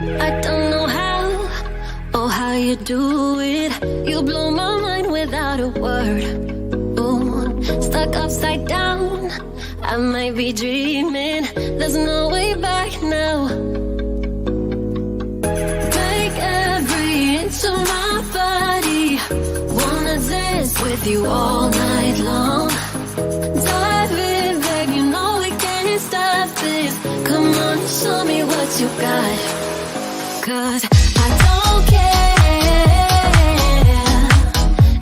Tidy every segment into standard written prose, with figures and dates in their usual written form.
I don't know how or how you do it. You blow my mind without a word. Ooh, stuck upside down. I might be dreaming. There's no way back now. Take every inch of my body. Wanna dance with you all night long. Dive in, babe, you know we can't stop this. Come on, show me what you got. 'Cause I don't care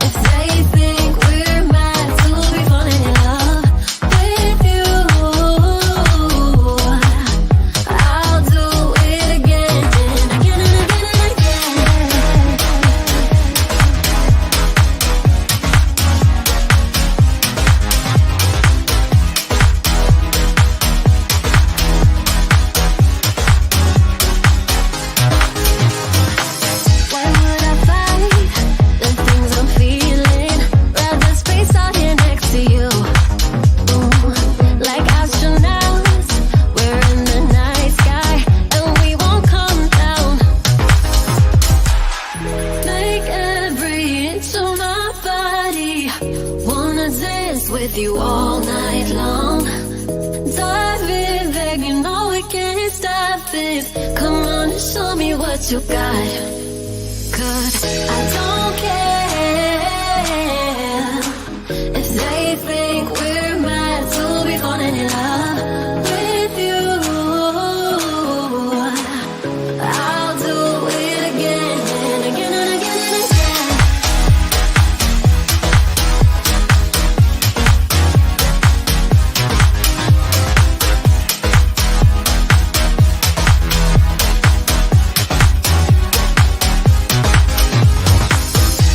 if they think we're mad to be falling in love with you. I'll do it again and again and again and again. Why would I fight the things I'm feeling? Rather space out here next to you. Ooh, like astronauts, we're in the night sky and we won't come down. Make every inch of my body. Wanna dance with you all night long. Dive in, babe, you know we can't stop this. Come on and show me what you got. 'Cause I don't care if they think we're mad to be falling in love with you. I'll do it again and again and again and again.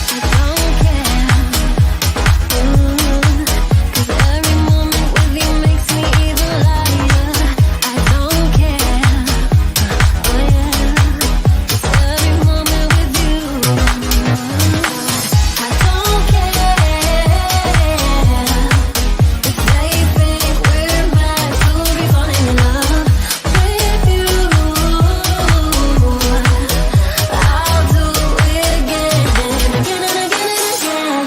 I don't care. Cause every moment with you makes me even lighter. I don't care. Oh yeah. Cause every moment with you. I don't care if they think we're mad to be falling in love with you. I'll do it again and again and again and again.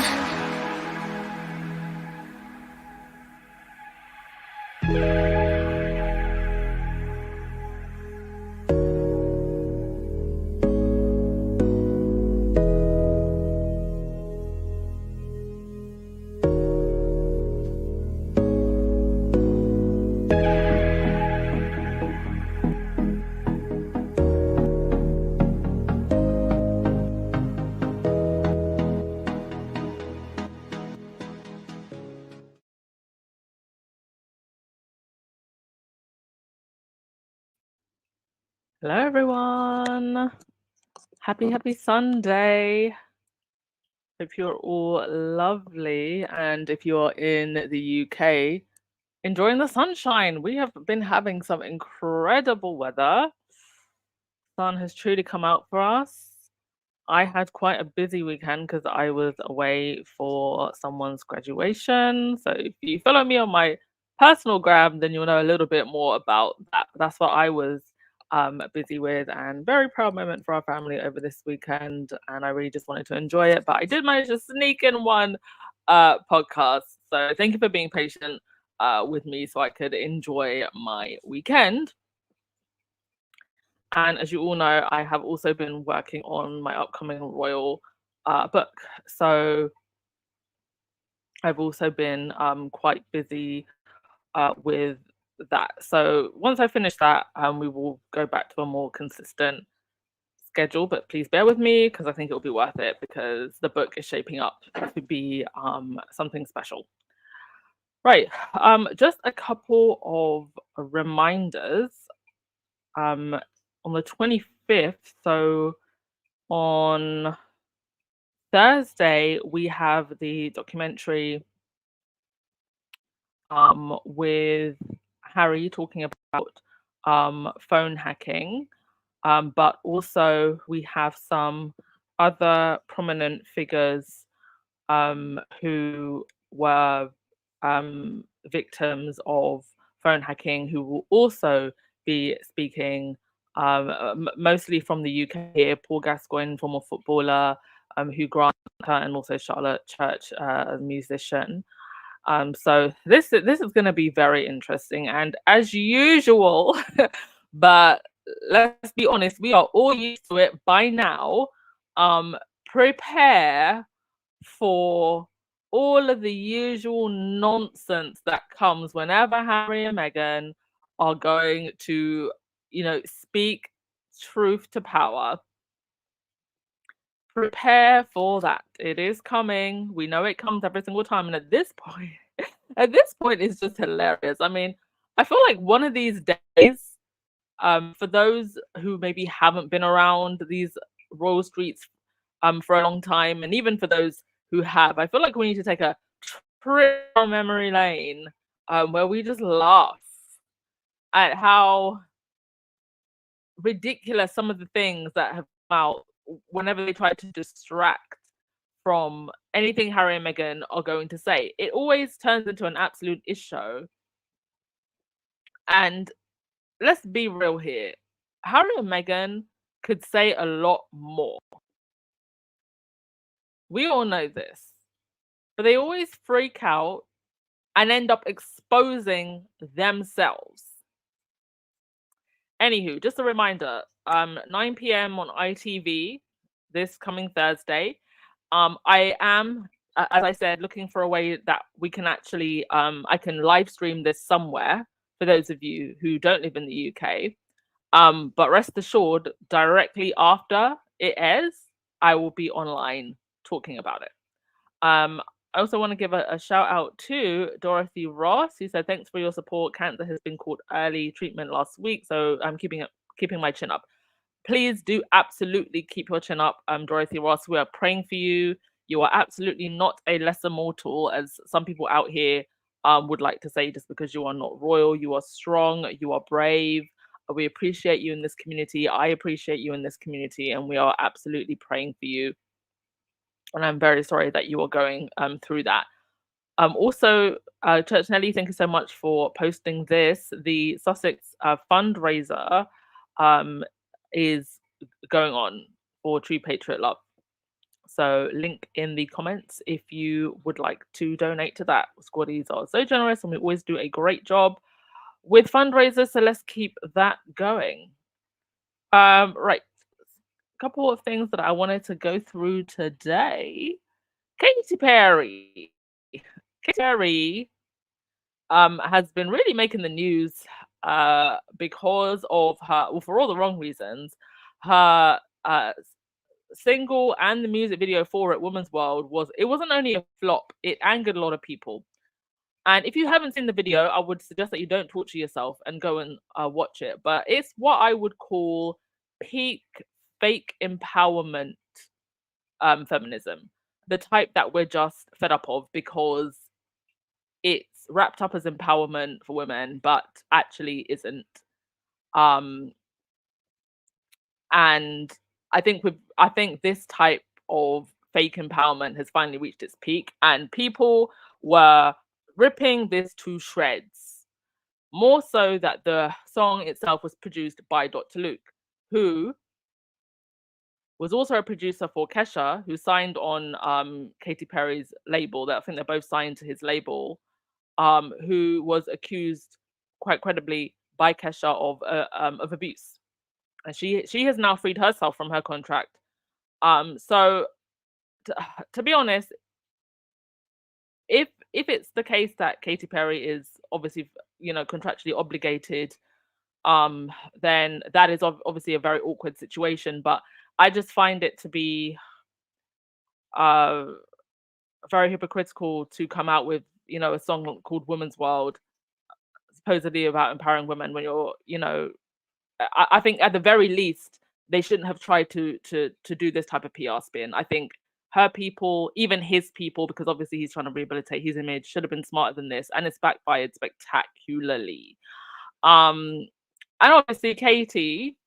Hello, everyone. Happy Sunday. Hope you're all lovely. And if you're in the UK, enjoying the sunshine. We have been having some incredible weather. Sun has truly come out for us. I had quite a busy weekend because I was away for someone's graduation. So if you follow me on my personal gram, then you'll know a little bit more about that. That's what I was busy with, and very proud moment for our family over this weekend. And I really just wanted to enjoy it. But I did manage to sneak in one podcast. So thank you for being patient with me so I could enjoy my weekend. And as you all know, I have also been working on my upcoming royal book. So I've also been quite busy with that. So once I finish that, we will go back to a more consistent schedule. But please bear with me because I think it will be worth it because the book is shaping up to be something special. Right. Just a couple of reminders. On the 25th, so on Thursday, we have the documentary with Harry talking about phone hacking, but also we have some other prominent figures who were victims of phone hacking who will also be speaking mostly from the UK here. Paul Gascoigne, former footballer, Hugh Grant, and also Charlotte Church, a musician. So this is going to be very interesting, and as usual, but let's be honest, we are all used to it by now. Prepare for all of the usual nonsense that comes whenever Harry and Meghan are going to, speak truth to power. Prepare for that. It is coming. We know it comes every single time. And at this point, it's just hilarious. I mean, I feel like one of these days, for those who maybe haven't been around these royal streets for a long time, and even for those who have, I feel like we need to take a trip down memory lane, where we just laugh at how ridiculous some of the things that have come out whenever they try to distract from anything Harry and Meghan are going to say. It always turns into an absolute ish show. And let's be real here. Harry and Meghan could say a lot more. We all know this. But they always freak out and end up exposing themselves. Anywho, just a reminder, 9 p.m. on ITV this coming Thursday. I am, as I said, looking for a way that we can actually, I can live stream this somewhere for those of you who don't live in the UK. But rest assured, directly after it airs, I will be online talking about it. I also want to give a shout out to Dorothy Ross, who said, "Thanks for your support. Cancer has been called early treatment last week, so I'm keeping my chin up." Please do absolutely keep your chin up, Dorothy Ross. We are praying for you. You are absolutely not a lesser mortal, as some people out here would like to say, just because you are not royal. You are strong. You are brave. We appreciate you in this community. I appreciate you in this community, and we are absolutely praying for you. And I'm very sorry that you are going through that. Also, Church Nelly, thank you so much for posting this. The Sussex fundraiser is going on for True Patriot Love. So link in the comments if you would like to donate to that. Squaddies are so generous and we always do a great job with fundraisers, so let's keep that going. Right. A couple of things that I wanted to go through today. Katy Perry. Katy Perry has been really making the news because of her, well, for all the wrong reasons. Her single and the music video for it, Woman's World, wasn't only a flop, it angered a lot of people. And if you haven't seen the video, I would suggest that you don't torture yourself and go and watch it. But it's what I would call peak fake empowerment feminism. The type that we're just fed up of because it's wrapped up as empowerment for women, but actually isn't. And I think this type of fake empowerment has finally reached its peak, and people were ripping this to shreds. More so that the song itself was produced by Dr. Luke, who was also a producer for Kesha, who signed on Katy Perry's label. That I think they're both signed to his label. Who was accused quite credibly by Kesha of abuse, and she has now freed herself from her contract. So to be honest, if it's the case that Katy Perry is obviously contractually obligated, then that is obviously a very awkward situation. But I just find it to be very hypocritical to come out with a song called Woman's World, supposedly about empowering women, when I think at the very least they shouldn't have tried to do this type of PR spin. I think her people, even his people, because obviously he's trying to rehabilitate his image, should have been smarter than this, and it's backfired spectacularly. And obviously Katy,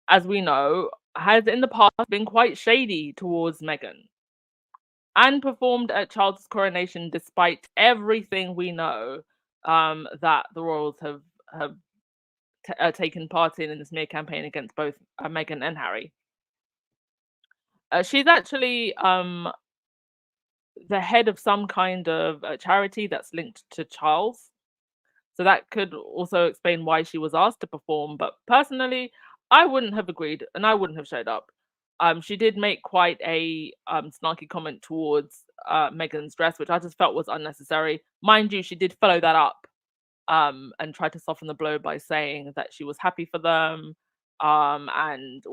as we know, has in the past been quite shady towards Meghan and performed at Charles's coronation despite everything we know that the royals have taken part in the smear campaign against both Meghan and Harry. She's actually the head of some kind of charity that's linked to Charles. So that could also explain why she was asked to perform. But personally, I wouldn't have agreed and I wouldn't have showed up. She did make quite a snarky comment towards Meghan's dress, which I just felt was unnecessary. Mind you, she did follow that up and tried to soften the blow by saying that she was happy for them and,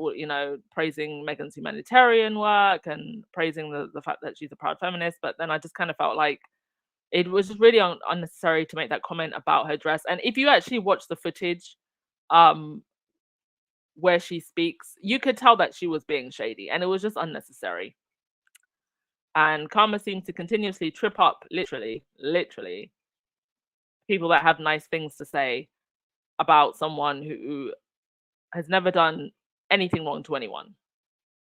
praising Meghan's humanitarian work and praising the fact that she's a proud feminist. But then I just kind of felt like it was just really unnecessary to make that comment about her dress. And if you actually watch the footage where she speaks, you could tell that she was being shady and it was just unnecessary. And Karma seems to continuously trip up, literally, people that have nice things to say about someone who has never done anything wrong to anyone.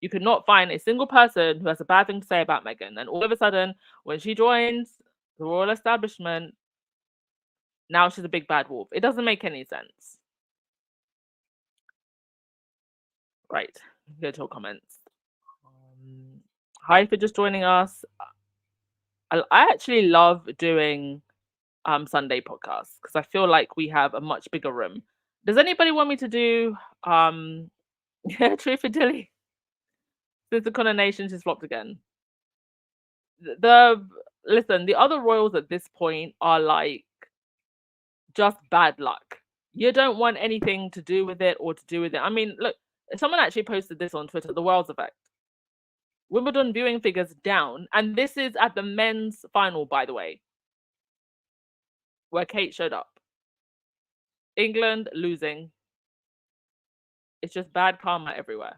You could not find a single person who has a bad thing to say about Meghan. And all of a sudden, when she joins the royal establishment, now she's a big bad wolf. It doesn't make any sense. Right, go to our comments. Hi for just joining us. I actually love doing Sunday podcasts because I feel like we have a much bigger room. Does anybody want me to do Truth or Dilly? Since the coronation just flopped again. Listen, the other royals at this point are like just bad luck. You don't want anything to do with it or to do with it. I mean, look, someone actually posted this on Twitter, the World's Effect. Wimbledon viewing figures down, and this is at the men's final, by the way, where Kate showed up. England losing. It's just bad karma everywhere.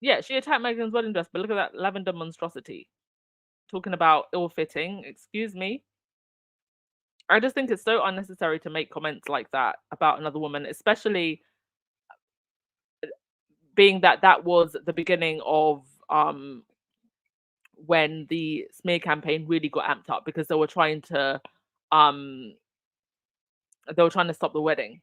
Yeah, she attacked Meghan's wedding dress, but look at that lavender monstrosity. Talking about ill-fitting, excuse me. I just think it's so unnecessary to make comments like that about another woman, especially being that was the beginning of when the smear campaign really got amped up because they were trying to stop the wedding.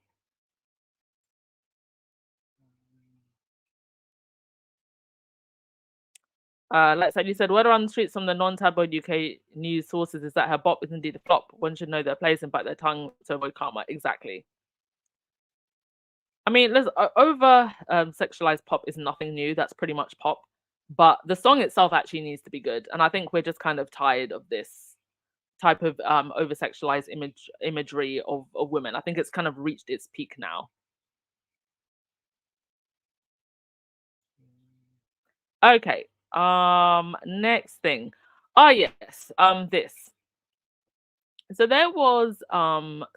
Like you said, word around the streets from the non-tabloid UK news sources is that her bop is indeed a flop. One should know their place and bite their tongue to avoid karma. Exactly. I mean, over sexualized pop is nothing new. That's pretty much pop. But the song itself actually needs to be good. And I think we're just kind of tired of this type of over-sexualized imagery of women. I think it's kind of reached its peak now. Okay. Next thing. Yes. This. So there was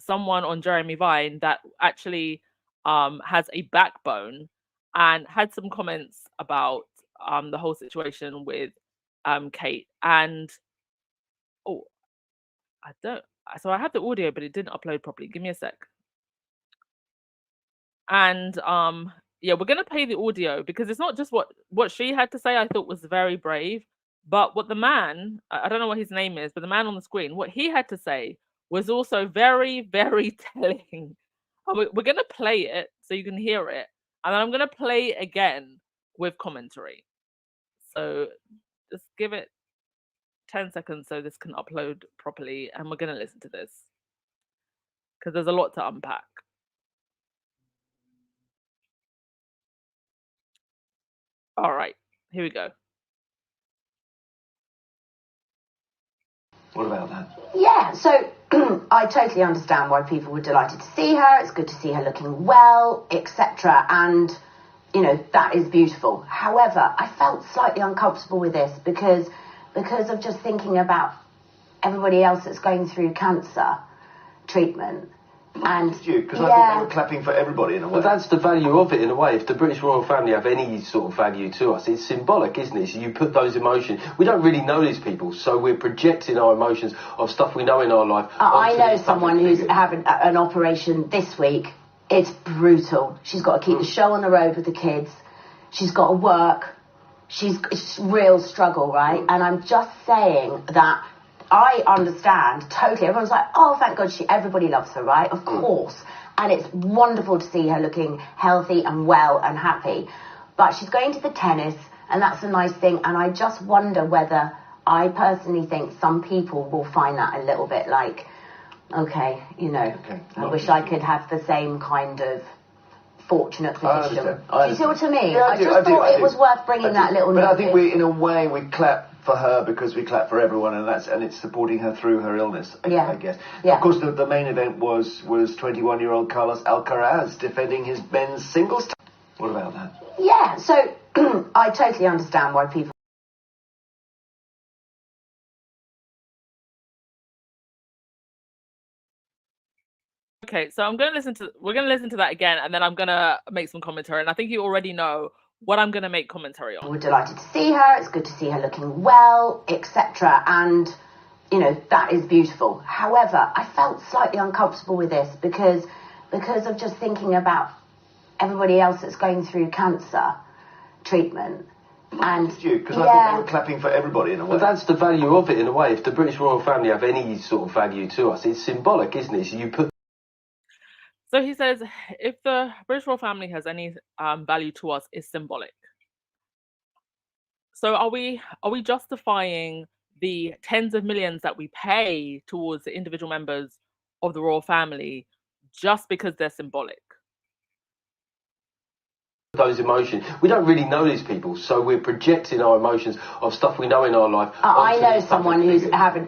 someone on Jeremy Vine that actually has a backbone and had some comments about the whole situation with Kate. And so I have the audio, but it didn't upload properly. Give me a sec. And yeah, we're gonna play the audio because it's not just what she had to say. I thought was very brave, but what the man, I don't know what his name is, but the man on the screen, what he had to say was also very, very telling. We're gonna play it so you can hear it, and then I'm gonna play it again with commentary. So just give it 10 seconds so this can upload properly, and we're gonna listen to this because there's a lot to unpack. All right, here we go. What about that? Yeah, so I totally understand why people were delighted to see her. It's good to see her looking well, etc. And, that is beautiful. However, I felt slightly uncomfortable with this because of just thinking about everybody else that's going through cancer treatment. And because I think they were clapping for everybody in a way. But that's the value of it in a way. If the British royal family have any sort of value to us, it's symbolic, isn't it? So you put those emotions. We don't really know these people, so we're projecting our emotions of stuff we know in our life. I know someone who's having an operation this week. It's brutal. She's got to keep the show on the road with the kids. She's got to work. It's real struggle, right? And I'm just saying that I understand totally. Everyone's like, oh, thank God, everybody loves her, right? Of course. And it's wonderful to see her looking healthy and well and happy. But she's going to the tennis, and that's a nice thing. And I just wonder whether I personally think some people will find that a little bit like, okay, you know, I wish I could have the same kind of fortunate position. Do you see what I mean? Yeah, I just thought it was worth bringing that little But note I think in a way, we clap for her because we clap for everyone, and it's supporting her through her illness, I guess. Yeah. Of course, the main event was 21-year-old Carlos Alcaraz defending his men's singles. What about that? Yeah, so I totally understand why people... Okay, so we're gonna listen to that again, and then I'm gonna make some commentary. And I think you already know what I'm gonna make commentary on. We're delighted to see her. It's good to see her looking well, etc. And, you know, that is beautiful. However, I felt slightly uncomfortable with this because of just thinking about everybody else that's going through cancer treatment. And because I think they were clapping for everybody in a way. But that's the value of it in a way. If the British royal family have any sort of value to us, it's symbolic, isn't it? So you put. So he says, if the British royal family has any value to us, it's symbolic. So are we justifying the tens of millions that we pay towards the individual members of the royal family just because they're symbolic? Those emotions. We don't really know these people, so we're projecting our emotions of stuff we know in our life. I know someone who's having...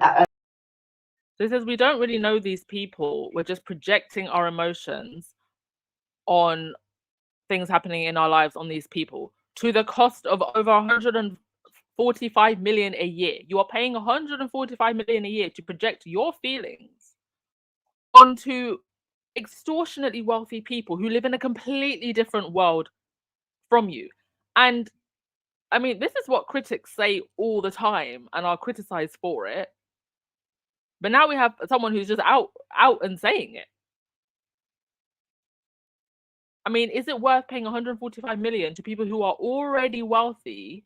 So he says we don't really know these people. We're just projecting our emotions on things happening in our lives on these people to the cost of over 145 million a year. You are paying 145 million a year to project your feelings onto extortionately wealthy people who live in a completely different world from you. And I mean, this is what critics say all the time and are criticized for it. But now we have someone who's just out and saying it. I mean, is it worth paying 145 million to people who are already wealthy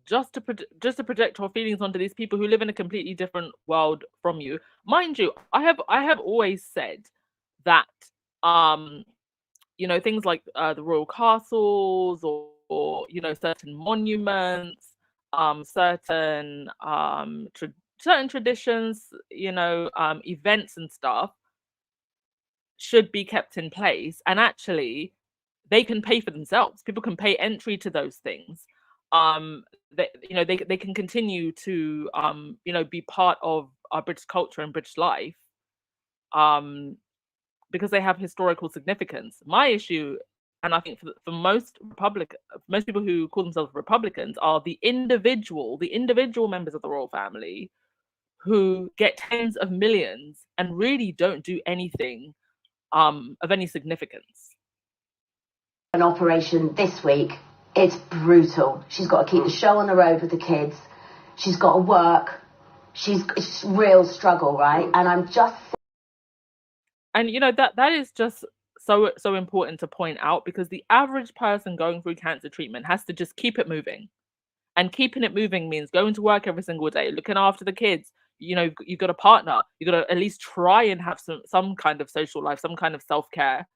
just to project our feelings onto these people who live in a completely different world from you? Mind you, I have always said that you know, things like the royal castles or you know, certain monuments, certain traditions, you know, events and stuff should be kept in place, and actually they can pay for themselves. People can pay entry to those things. They can continue to you know, be part of our British culture and British life because they have historical significance. My issue, and I think for most people who call themselves Republicans, are the individual members of the royal family who get tens of millions and really don't do anything of any significance. An operation this week. It's brutal. She's got to keep the show on the road with the kids. She's got to work. It's real struggle, right? And I'm just... And you know, that is just so important to point out, because the average person going through cancer treatment has to just keep it moving. And keeping it moving means going to work every single day, looking after the kids. You know, you've got a partner. You've got to at least try and have some kind of social life, some kind of self-care,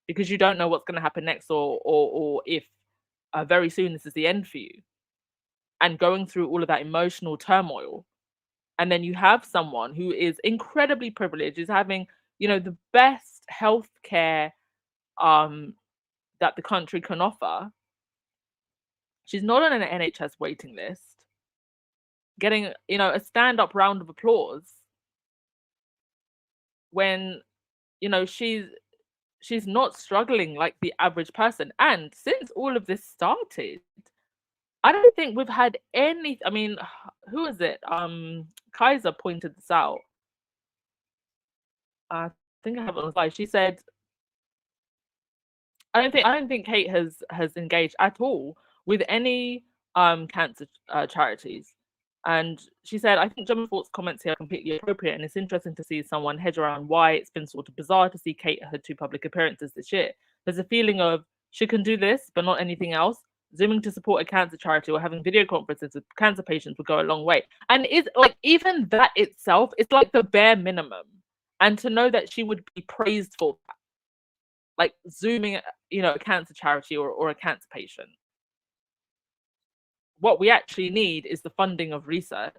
because you don't know what's going to happen next, or if very soon this is the end for you. And going through all of that emotional turmoil. And then you have someone who is incredibly privileged, is having, you know, the best healthcare that the country can offer. She's not on an NHS waiting list, getting, you know, a stand-up round of applause when, you know, she's not struggling like the average person. And since all of this started, I don't think we've had any... I mean, who is it? Kaiser pointed this out. I think I have it on the slide. She said, I don't think Kate has engaged at all with any cancer charities. And she said, I think Gemma Fort's comments here are completely appropriate, and it's interesting to see someone hedge around why it's been sort of bizarre to see Kate at her 2 public appearances this year. There's a feeling of she can do this, but not anything else. Zooming to support a cancer charity or having video conferences with cancer patients would go a long way. And it's like, even that itself, it's like the bare minimum. And to know that she would be praised for that, like Zooming, a cancer charity or a cancer patient. What we actually need is the funding of research,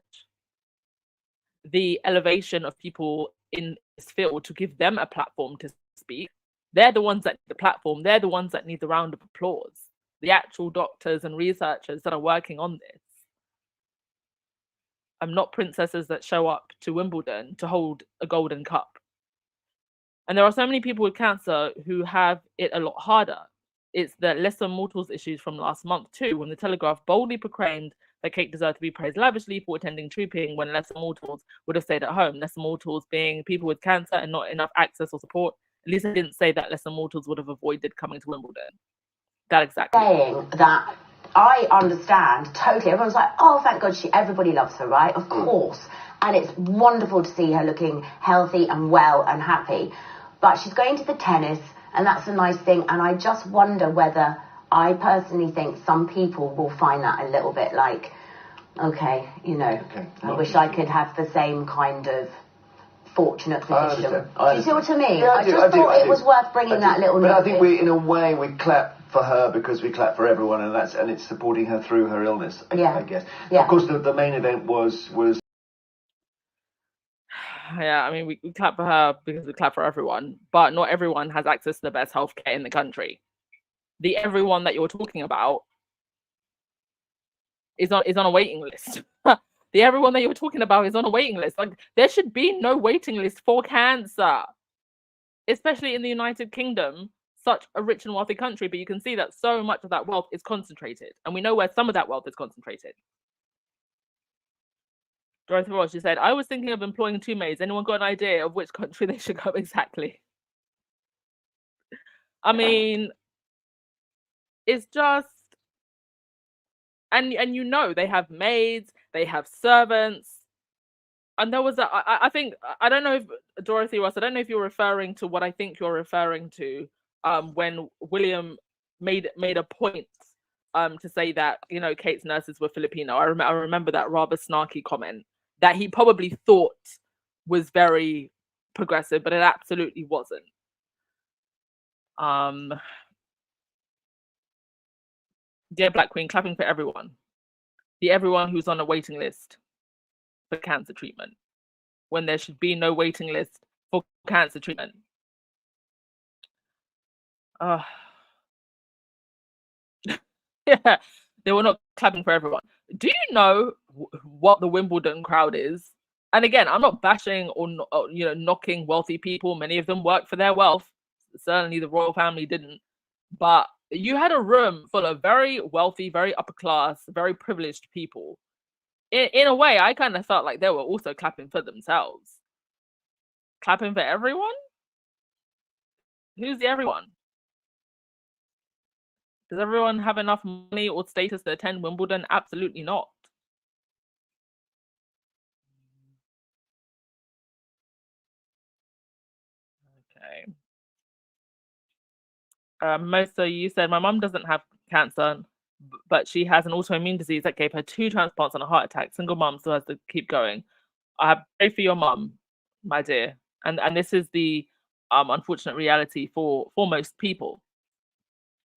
the elevation of people in this field to give them a platform to speak. They're the ones that need the platform. They're the ones that need the round of applause. The actual doctors and researchers that are working on this. I'm not princesses that show up to Wimbledon to hold a golden cup. And there are so many people with cancer who have it a lot harder. It's the lesser mortals issues from last month too, when the Telegraph boldly proclaimed that Kate deserved to be praised lavishly for attending trooping when lesser mortals would have stayed at home. Lesser mortals being people with cancer and not enough access or support. At least I didn't say that lesser mortals would have avoided coming to Wimbledon. That exactly. Saying that I understand totally. Everyone's like, oh, thank God, everybody loves her, right? Of course. And it's wonderful to see her looking healthy and well and happy. But she's going to the tennis, and that's a nice thing. And I just wonder whether, I personally think some people will find that a little bit like, okay, I wish I could have the same kind of fortunate position. Do you see what I mean? Yeah, I just thought it was worth bringing that little But note. I think we clap for her because we clap for everyone, and it's supporting her through her illness, I guess. Yeah. Of course, the main event was Yeah, I mean, we clap for her because we clap for everyone, but not everyone has access to the best healthcare in the country. The everyone that you're talking about is on a waiting list. The everyone that you're talking about is on a waiting list. Like, there should be no waiting list for cancer, especially in the United Kingdom, such a rich and wealthy country. But you can see that so much of that wealth is concentrated, and we know where some of that wealth is concentrated. Dorothy Ross, she said, I was thinking of employing 2 maids. Anyone got an idea of which country they should go exactly? I mean, it's just, and they have maids, they have servants. And there was I think, I don't know if, Dorothy Ross, I don't know if you're referring to what I think you're referring to, when William made a point to say that, Kate's nurses were Filipino. I remember that rather snarky comment that he probably thought was very progressive, but it absolutely wasn't. Dear Black Queen, clapping for everyone. The everyone who's on a waiting list for cancer treatment, when there should be no waiting list for cancer treatment. Yeah, they were not clapping for everyone. Do you know what the Wimbledon crowd is? And again, I'm not bashing or knocking wealthy people. Many of them work for their wealth. Certainly the royal family didn't. But you had a room full of very wealthy, very upper class, very privileged people. In a way, I kind of felt like they were also clapping for themselves. Clapping for everyone? Who's the everyone? Does everyone have enough money or status to attend Wimbledon? Absolutely not. Okay. Mosa, you said, my mum doesn't have cancer, but she has an autoimmune disease that gave her 2 transplants and a heart attack. Single mum still has to keep going. I pray for your mum, my dear. And this is the unfortunate reality for most people.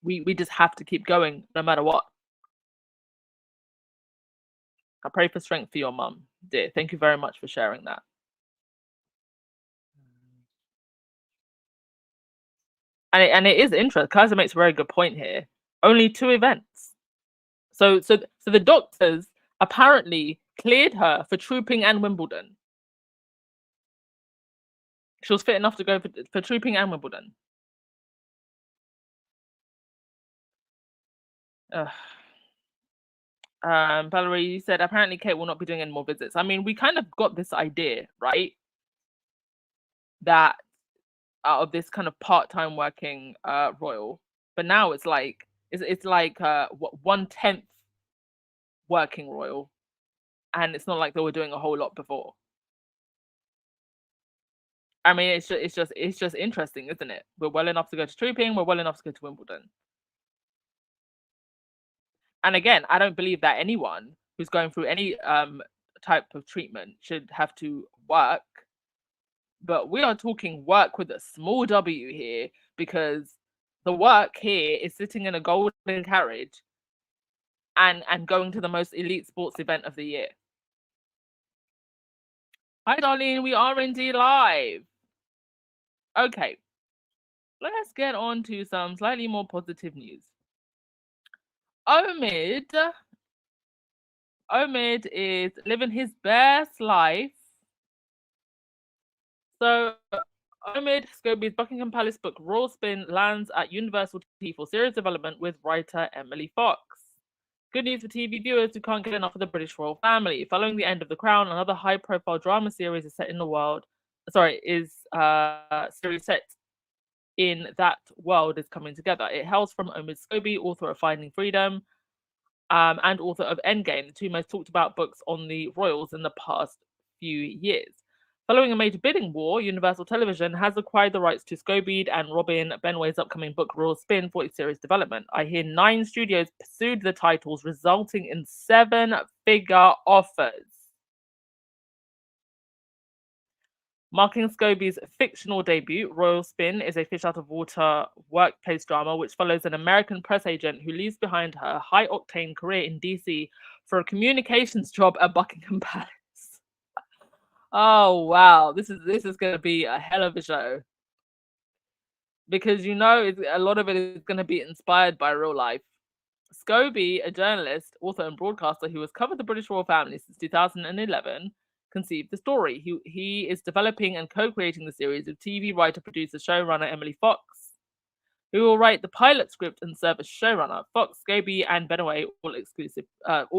We just have to keep going no matter what. I pray for strength for your mum, dear. Thank you very much for sharing that. And it is interesting. Kaiser makes a very good point here. Only 2 events. So the doctors apparently cleared her for trooping and Wimbledon. She was fit enough to go for trooping and Wimbledon. Valerie, you said apparently Kate will not be doing any more visits. I mean, we kind of got this idea, right? That out of this kind of part-time working royal, but now it's like 1/10 working royal, and it's not like they were doing a whole lot before. I mean, it's just interesting, isn't it? We're well enough to go to trooping, we're well enough to go to Wimbledon. And again, I don't believe that anyone who's going through any type of treatment should have to work. But we are talking work with a small W here, because the work here is sitting in a golden carriage and going to the most elite sports event of the year. Hi, Darlene. We are indeed live. Okay. Let's get on to some slightly more positive news. Omid is living his best life. So Omid Scobie's Buckingham Palace book Royal Spin lands at Universal TV for series development with writer Emily Fox. Good news for TV viewers who can't get enough of the British royal family. Following the end of The Crown, another high-profile drama series is set in the world. Series set in that world is coming together. It hails from Omid Scobie, author of Finding Freedom, and author of Endgame, the two most talked about books on the royals in the past few years. Following a major bidding war, Universal Television has acquired the rights to Scobie and Robin Benway's upcoming book Royal Spin for its series development. I hear 9 studios pursued the titles, resulting in 7-figure offers. Marking Scobie's fictional debut, Royal Spin is a fish-out-of-water workplace drama which follows an American press agent who leaves behind her high-octane career in DC for a communications job at Buckingham Palace. Oh wow, this is going to be a hell of a show, because a lot of it is going to be inspired by real life. Scobie, a journalist, author, and broadcaster who has covered the British royal family since 2011, conceived the story. He is developing and co-creating the series with TV writer, producer, showrunner Emily Fox, who will write the pilot script and serve as showrunner. Fox, Scobie, and Benway all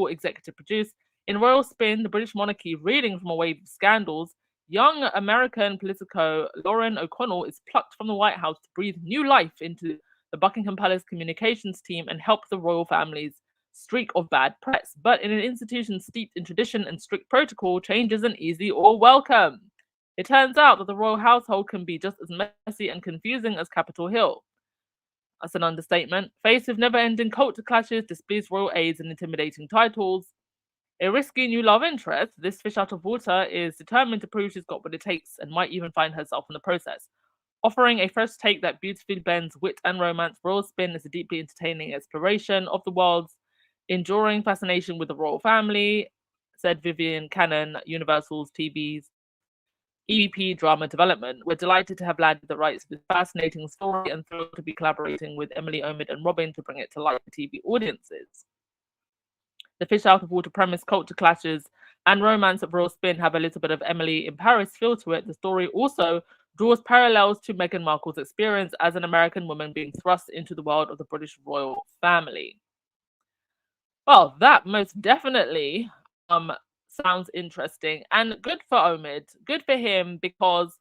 executive produce. In Royal Spin, the British monarchy reeling from a wave of scandals, young American politico Lauren O'Connell is plucked from the White House to breathe new life into the Buckingham Palace communications team and help the royal family's streak of bad press. But in an institution steeped in tradition and strict protocol, change isn't easy or welcome. It turns out that the royal household can be just as messy and confusing as Capitol Hill. That's an understatement. Faced with never-ending culture clashes, displeased royal aides, and intimidating titles, a risky new love interest, this fish out of water is determined to prove she's got what it takes and might even find herself in the process. Offering a fresh take that beautifully blends wit and romance, Royal Spin is a deeply entertaining exploration of the world's enduring fascination with the royal family, said Vivian Cannon, Universal's TV's EVP Drama Development. We're delighted to have landed the rights to this fascinating story and thrilled to be collaborating with Emily, Omid, and Robin to bring it to life for TV audiences. The fish out of water premise, culture clashes, and romance of Royal Spin have a little bit of Emily in Paris feel to it. The story also draws parallels to Meghan Markle's experience as an American woman being thrust into the world of the British royal family. Well, that most definitely sounds interesting, and good for Omid. Good for him, because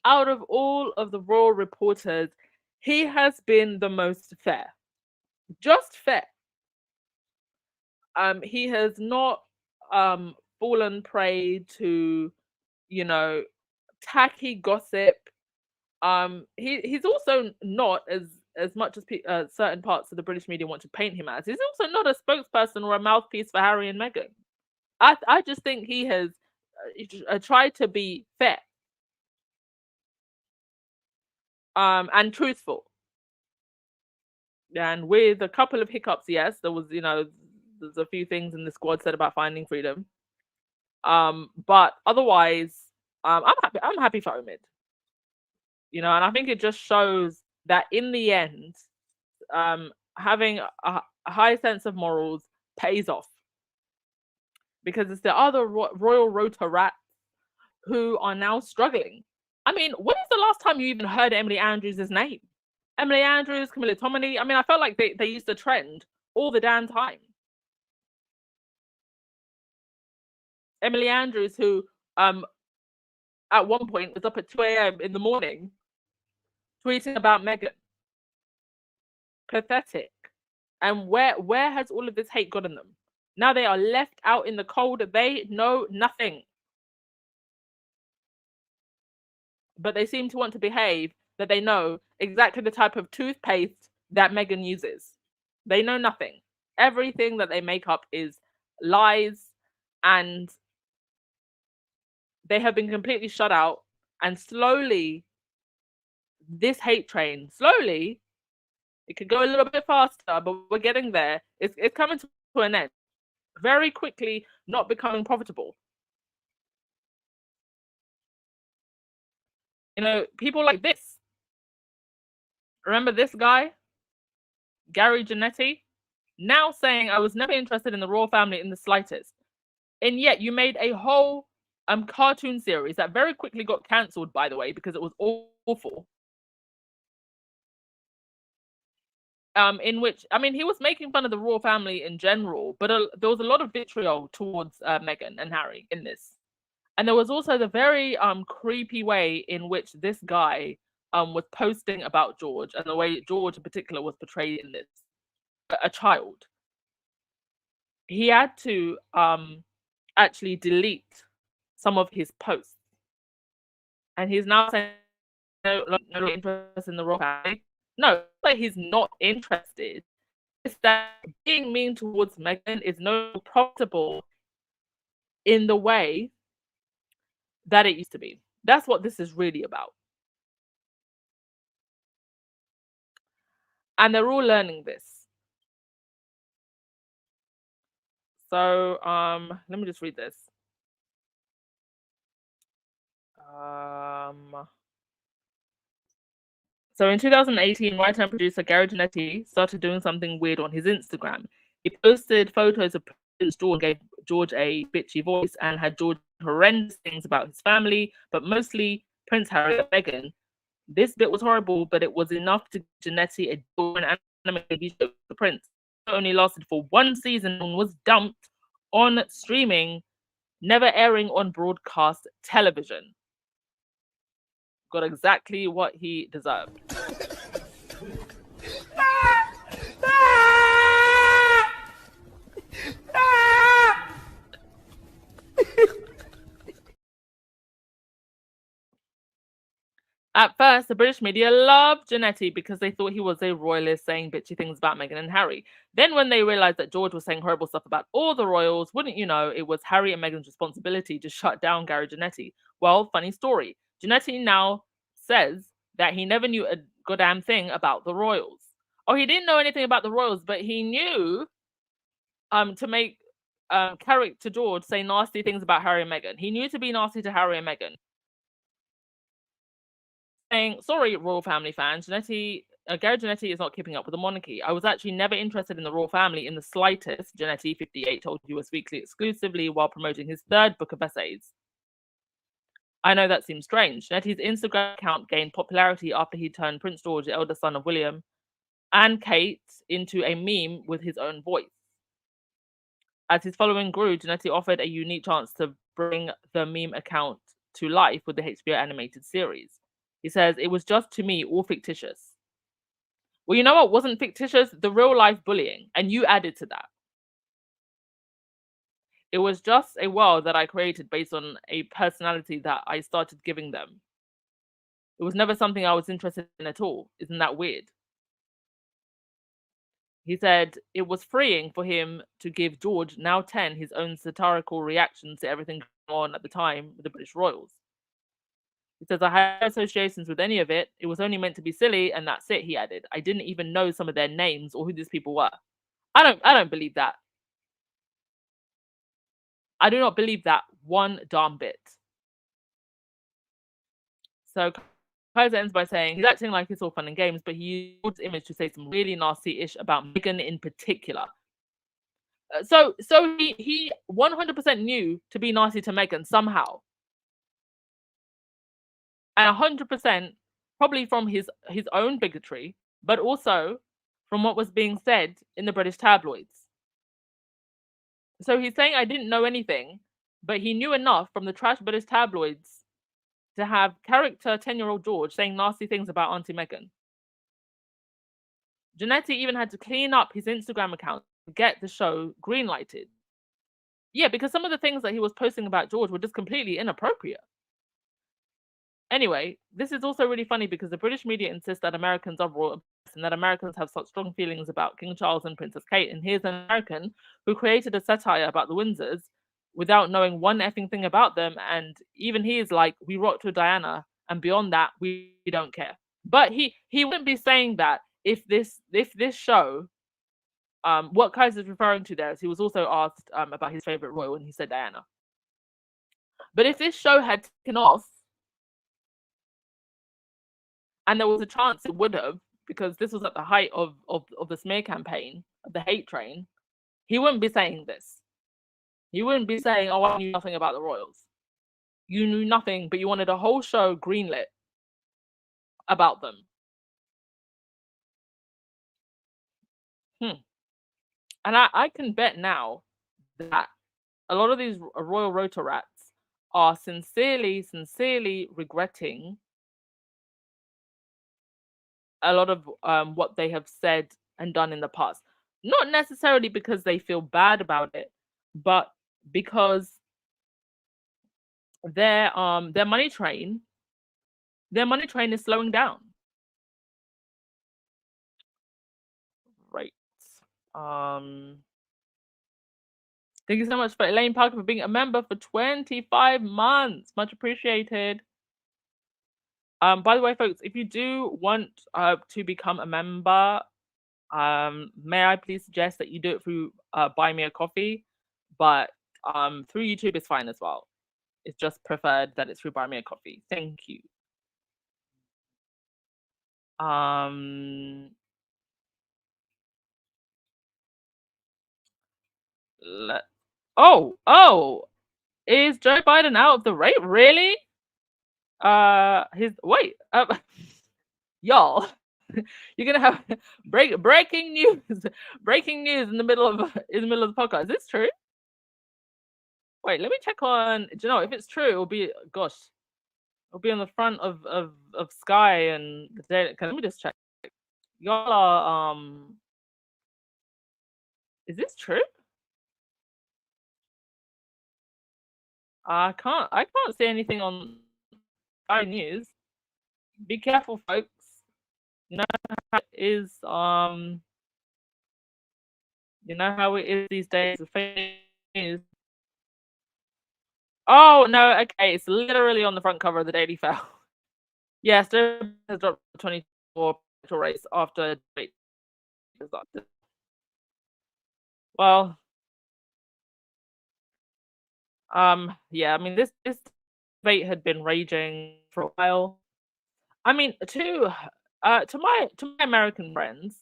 out of all of the royal reporters, he has been the most fair. Just fair. He has not fallen prey to, tacky gossip. He's also not, as much as certain parts of the British media want to paint him as, he's also not a spokesperson or a mouthpiece for Harry and Meghan. I just think he has tried to be fair and truthful. And with a couple of hiccups, yes, there was, there's a few things in the squad said about Finding Freedom. But otherwise, I'm happy for Omid. And I think it just shows that in the end, having a high sense of morals pays off. Because it's the other royal rota rats who are now struggling. I mean, when is the last time you even heard Emily Andrews' name? Emily Andrews, Camilla Tominey. I mean, I felt like they used to trend all the damn time. Emily Andrews, who at one point was up at 2 a.m. in the morning tweeting about Meghan. Pathetic. And where has all of this hate gotten them? Now they are left out in the cold. They know nothing. But they seem to want to behave that they know exactly the type of toothpaste that Meghan uses. They know nothing. everything that they make up is lies, and they have been completely shut out. And slowly, this hate train, slowly, it could go a little bit faster, but we're getting there. It's coming to an end very quickly, not becoming profitable. You know, people like this. Remember this guy, Gary Janetti, now saying, I was never interested in the royal family in the slightest. And yet you made a whole cartoon series that very quickly got cancelled, by the way, because it was awful. In which, I mean, he was making fun of the royal family in general, but there was a lot of vitriol towards Meghan and Harry in this. And there was also the very creepy way in which this guy was posting about George, and the way George in particular was portrayed in this, a child. He had to actually delete some of his posts. And he's now saying, no interest in the royal family. No, like he's not interested. It's that being mean towards Meghan is no profitable in the way that it used to be. That's what this is really about. And they're all learning this. So let me just read this. So in 2018, writer and producer Gary Janetti started doing something weird on his Instagram. He posted photos of Prince George, gave George a bitchy voice, and had George horrendous things about his family, but mostly Prince Harry and Meghan. This bit was horrible, but it was enough to give Janetti a door and animated TV show for the Prince. It only lasted for one season and was dumped on streaming, never airing on broadcast television. Got exactly what he deserved. At first, the British media loved Janetti because they thought he was a royalist saying bitchy things about Meghan and Harry. Then when they realized that George was saying horrible stuff about all the royals, wouldn't you know, it was Harry and Meghan's responsibility to shut down Gary Janetti. Well, funny story. Janetti now says that he never knew a goddamn thing about the royals. Oh, he didn't know anything about the royals, but he knew to make character George say nasty things about Harry and Meghan. He knew to be nasty to Harry and Meghan. Saying, sorry, royal family fans, Gary Janetti is not keeping up with the monarchy. I was actually never interested in the royal family in the slightest, Janetti, 58, told US Weekly exclusively while promoting his third book of essays. I know that seems strange. Janetti's Instagram account gained popularity after he turned Prince George, the eldest son of William and Kate, into a meme with his own voice. As his following grew, Janetti offered a unique chance to bring the meme account to life with the HBO animated series. He says, it was just, to me, all fictitious. Well, you know what wasn't fictitious? The real life bullying. And you added to that. It was just a world that I created based on a personality that I started giving them. It was never something I was interested in at all. Isn't that weird? He said it was freeing for him to give George, now 10, his own satirical reactions to everything going on at the time with the British royals. He says, I had no associations with any of it. It was only meant to be silly, and that's it, he added. I didn't even know some of their names or who these people were. I don't believe that. I do not believe that one darn bit. So Kaiser ends by saying he's acting like it's all fun and games, but he used George's image to say some really nasty-ish about Meghan in particular. So he 100% knew to be nasty to Meghan somehow. And 100% probably from his own bigotry, but also from what was being said in the British tabloids. So he's saying I didn't know anything, but he knew enough from the trash British tabloids to have character 10-year-old George saying nasty things about Auntie Meghan. Janetti even had to clean up his Instagram account to get the show greenlighted. Yeah, because some of the things that he was posting about George were just completely inappropriate. Anyway, this is also really funny because the British media insist that Americans are royal and that Americans have such strong feelings about King Charles and Princess Kate. And here's an American who created a satire about the Windsors without knowing one effing thing about them. And even he is like, we rocked with Diana, and beyond that, we don't care. But he wouldn't be saying that if this show, what Kaiser is referring to there is he was also asked about his favorite royal, and he said Diana. But if this show had taken off, and there was a chance it would have, because this was at the height of the smear campaign, of the hate train, he wouldn't be saying this. He wouldn't be saying, oh, I knew nothing about the royals. You knew nothing, but you wanted a whole show greenlit about them. And I can bet now that a lot of these royal rotor rats are sincerely regretting a lot of what they have said and done in the past. Not necessarily because they feel bad about it, but because their money train is slowing down. Right. Thank you so much for Elaine Parker for being a member for 25 months. Much appreciated. By the way, folks, if you do want to become a member, may I please suggest that you do it through Buy Me a Coffee, but through YouTube is fine as well. It's just preferred that it's through Buy Me a Coffee. Thank you. Is Joe Biden out of the race? Really? Y'all, you're gonna have breaking news in the middle of the podcast. Is this true? Wait, let me check on. Do you know if it's true? It'll be on the front of Sky and the Daily. Let me just check. Y'all are Is this true? I can't see anything on Sky News. Be careful, folks. You know how it is. You know how it is these days with fake news. Oh no, okay, it's literally on the front cover of the Daily Fail. Yes, there has dropped 24 race after debate. Well, yeah, I mean this debate had been raging for a while. I mean, to my American friends,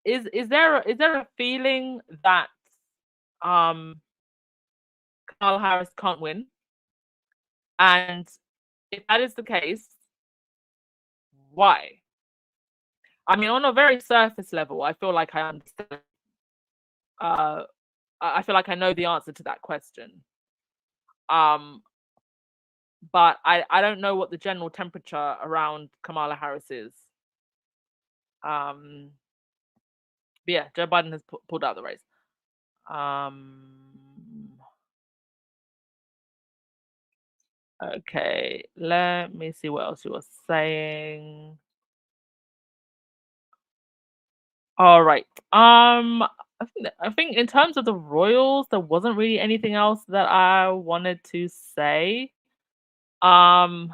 is there a feeling that Kamala Harris can't win? And if that is the case, why? I mean, on a very surface level, I feel like I understand. I feel like I know the answer to that question. But I don't know what the general temperature around Kamala Harris is. But yeah, Joe Biden has pulled out the race. Okay, let me see what else you were saying. All right. I think in terms of the Royals, there wasn't really anything else that I wanted to say. Okay,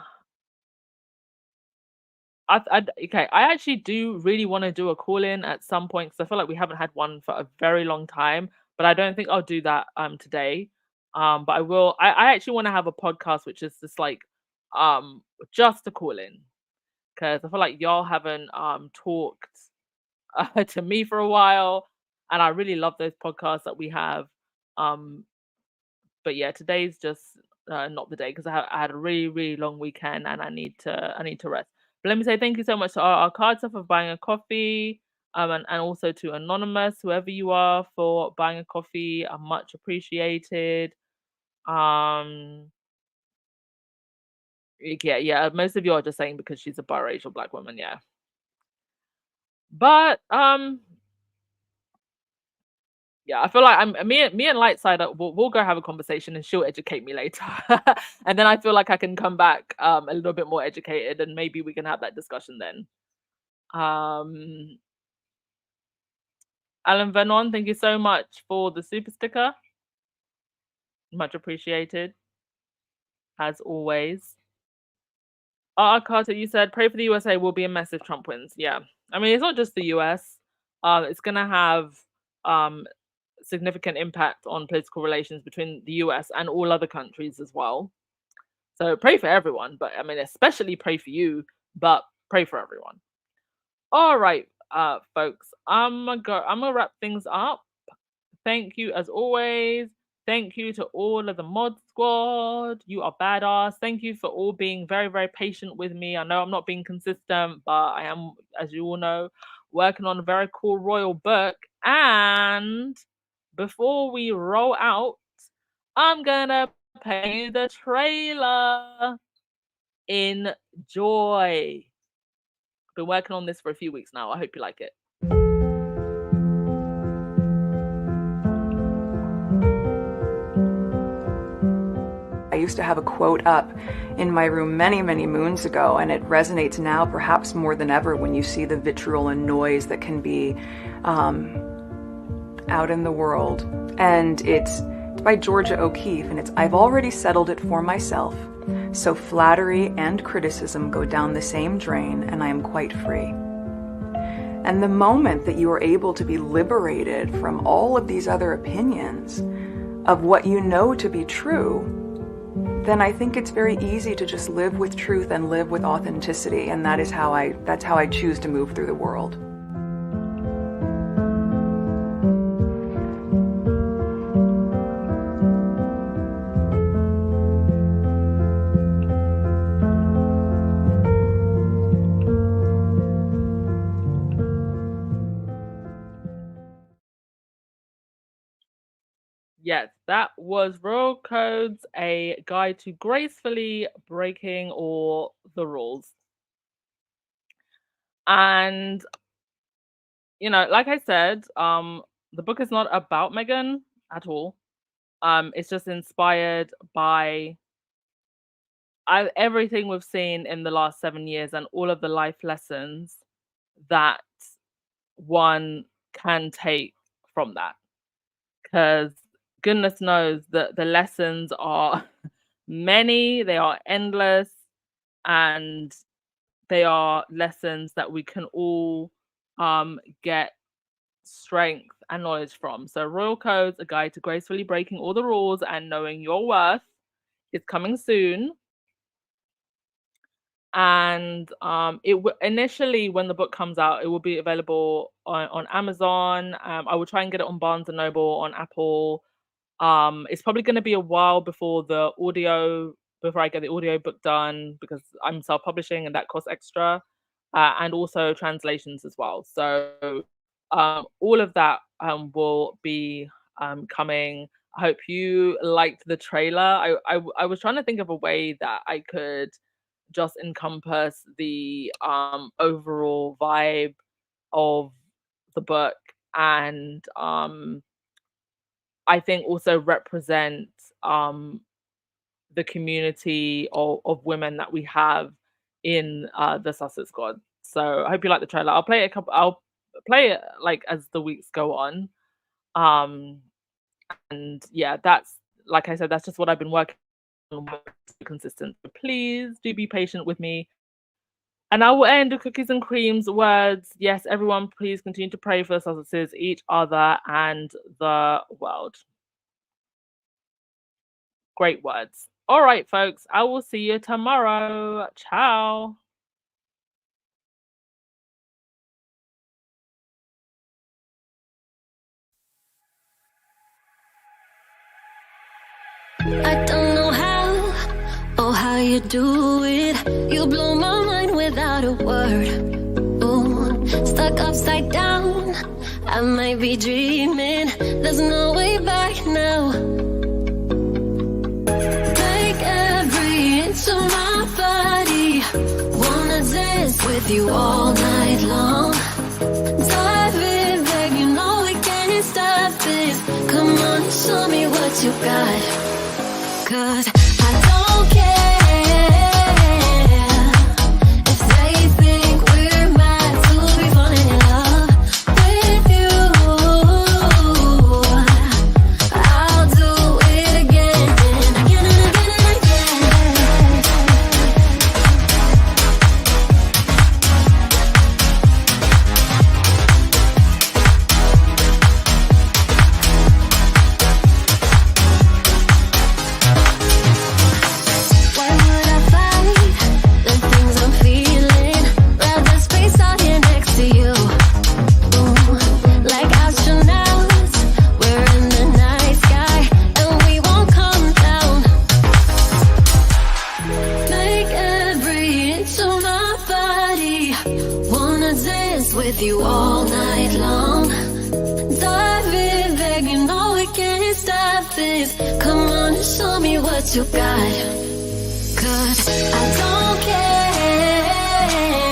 I actually do really want to do a call-in at some point because I feel like we haven't had one for a very long time, but I don't think I'll do that today. But I will. I actually want to have a podcast which is just like just a call-in because I feel like y'all haven't talked to me for a while, and I really love those podcasts that we have. But yeah, today's just not the day because I had a really long weekend and I need to rest. But let me say thank you so much to our card stuff for buying a coffee, and also to Anonymous, whoever you are, for buying a coffee. Much appreciated. Yeah. Most of you are just saying because she's a biracial black woman, yeah. But Yeah, I feel like me and Lightside we'll go have a conversation and she'll educate me later. And then I feel like I can come back a little bit more educated and maybe we can have that discussion then. Alan Vernon, thank you so much for the super sticker. Much appreciated. As always. Carter, you said pray for the USA will be a mess if Trump wins. Yeah. I mean, it's not just the US. It's gonna have significant impact on political relations between the US and all other countries as well. So pray for everyone, but I mean, especially pray for you, but pray for everyone. All right, folks, I'm gonna wrap things up. Thank you as always. Thank you to all of the mod squad. You are badass. Thank you for all being very, very patient with me. I know I'm not being consistent, but I am, as you all know, working on a very cool royal book. And before we roll out, I'm gonna play you the trailer. Enjoy. Been working on this for a few weeks now. I hope you like it. I used to have a quote up in my room many, many moons ago, and it resonates now perhaps more than ever when you see the vitriol and noise that can be out in the world. And it's by Georgia O'Keeffe, and it's, "I've already settled it for myself, so flattery and criticism go down the same drain, and I am quite free." And the moment that you are able to be liberated from all of these other opinions of what you know to be true, then I think it's very easy to just live with truth and live with authenticity, and that's how I choose to move through the world. Yes, that was Royal Codes, a guide to gracefully breaking all the rules. And, you know, like I said, the book is not about Meghan at all. It's just inspired by everything we've seen in the last 7 years and all of the life lessons that one can take from that. Because goodness knows that the lessons are many, they are endless, and they are lessons that we can all get strength and knowledge from. So Royal Codes, a guide to gracefully breaking all the rules and knowing your worth, is coming soon. And initially, when the book comes out, it will be available on Amazon. I will try and get it on Barnes & Noble, on Apple. It's probably going to be a while before I get the audio book done, because I'm self-publishing and that costs extra, and also translations as well. So all of that will be coming. I hope you liked the trailer. I was trying to think of a way that I could just encompass the overall vibe of the book, and I think also represent the community of women that we have in the Sussex Squad. So I hope you like the trailer. I'll play it like as the weeks go on. And yeah, that's, like I said, that's just what I've been working on, consistent. So please do be patient with me. And I will end with cookies and creams words. Yes, everyone, please continue to pray for the Sussexes, each other, and the world. Great words. All right, folks, I will see you tomorrow. Ciao. I don't know how or how you do it. You blow my mind without a word. Ooh, stuck upside down. I might be dreaming. There's no way back now. Take every inch of my body. Wanna dance with you all night long. Dive in, babe, you know we can't stop this. show me what you got. 'Cause I don't care if they think we're mad to be falling in love with you. I'll do it again and again and again and again. Why would I fight the things I'm feeling? Rather space out here next to you. Ooh, like astronauts, we're in the night sky and we won't come down. Make every inch of my body wanna dance with you all night long. Dive in, babe, you know we can't stop this. Come on and show me what you got. 'Cause I don't care